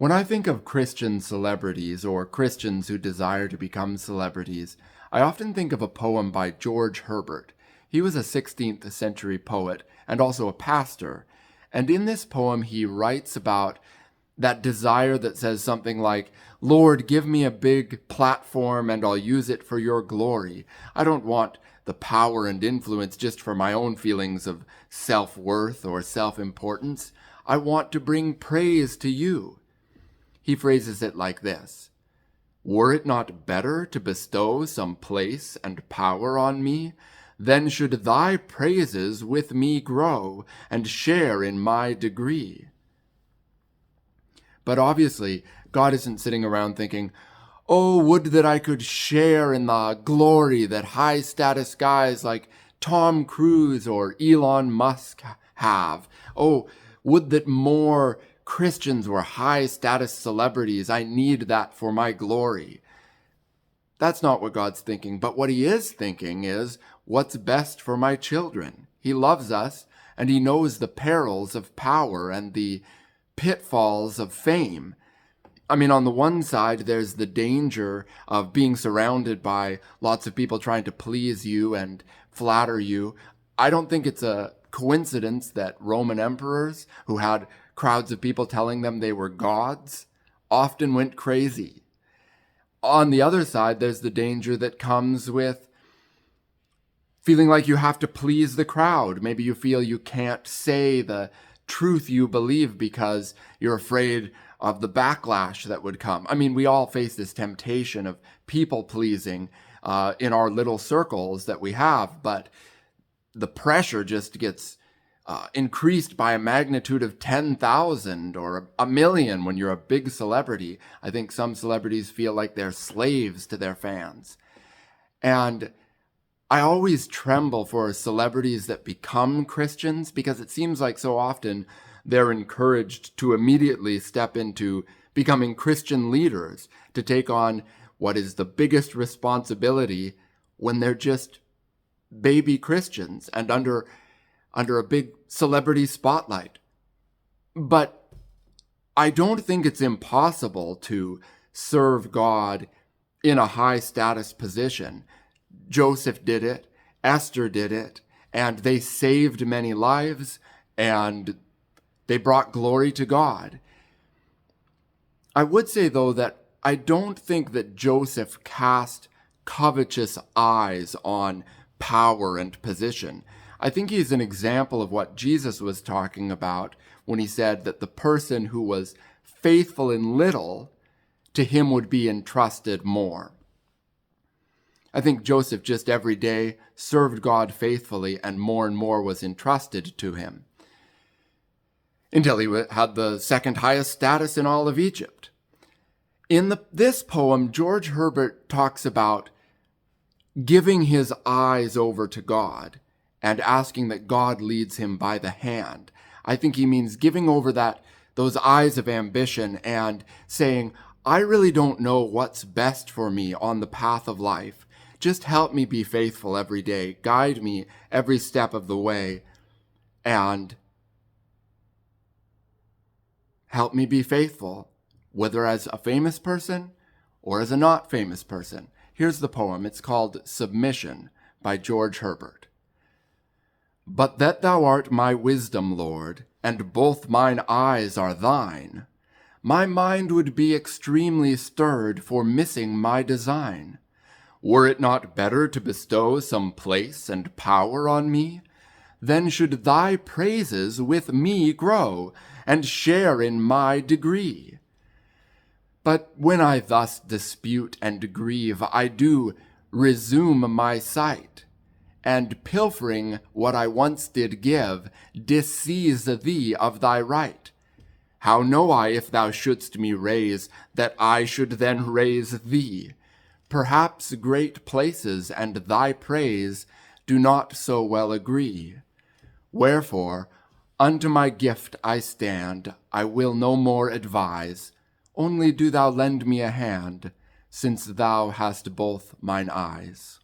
When I think of Christian celebrities or Christians who desire to become celebrities, I often think of a poem by George Herbert. He was a 16th century poet and also a pastor. And in this poem, he writes about that desire that says something like, "Lord, give me a big platform and I'll use it for your glory. I don't want the power and influence just for my own feelings of self-worth or self-importance. I want to bring praise to you." He phrases it like this: "Were it not better to bestow some place and power on me? Then should thy praises with me grow and share in my degree." But obviously, God isn't sitting around thinking, "Oh, would that I could share in the glory that high-status guys like Tom Cruise or Elon Musk have. Oh, would that more Christians were high-status celebrities. I need that for my glory." That's not what God's thinking. But what he is thinking is, what's best for my children? He loves us, and he knows the perils of power and the pitfalls of fame. I mean, on the one side, there's the danger of being surrounded by lots of people trying to please you and flatter you. I don't think it's a coincidence that Roman emperors, who had crowds of people telling them they were gods, often went crazy. On the other side, there's the danger that comes with feeling like you have to please the crowd. Maybe you feel you can't say the truth you believe because you're afraid of the backlash that would come. I mean, we all face this temptation of people pleasing in our little circles that we have, but the pressure just gets increased by a magnitude of 10,000 or a million when you're a big celebrity. I think some celebrities feel like they're slaves to their fans. And I always tremble for celebrities that become Christians because it seems like so often they're encouraged to immediately step into becoming Christian leaders, to take on what is the biggest responsibility when they're just baby Christians and under a big celebrity spotlight. But I don't think it's impossible to serve God in a high status position. Joseph did it, Esther did it, and they saved many lives, and they brought glory to God. I would say, though, that I don't think that Joseph cast covetous eyes on power and position. I think he's an example of what Jesus was talking about when he said that the person who was faithful in little, to him would be entrusted more. I think Joseph just every day served God faithfully, and more was entrusted to him, until he had the second highest status in all of Egypt. In this poem, George Herbert talks about giving his eyes over to God and asking that God leads him by the hand. I think he means giving over those eyes of ambition and saying, "I really don't know what's best for me on the path of life. Just help me be faithful every day. Guide me every step of the way. And help me be faithful, whether as a famous person or as a not famous person." Here's the poem. It's called Submission by George Herbert. "But that thou art my wisdom, Lord, and both mine eyes are thine, my mind would be extremely stirred for missing my design. Were it not better to bestow some place and power on me? Then should thy praises with me grow and share in my degree. But when I thus dispute and grieve, I do resume my sight, and pilfering what I once did give, disseize thee of thy right. How know I, if thou shouldst me raise, that I should then raise thee? Perhaps great places and thy praise do not so well agree. Wherefore, unto my gift I stand, I will no more advise, only do thou lend me a hand, since thou hast both mine eyes."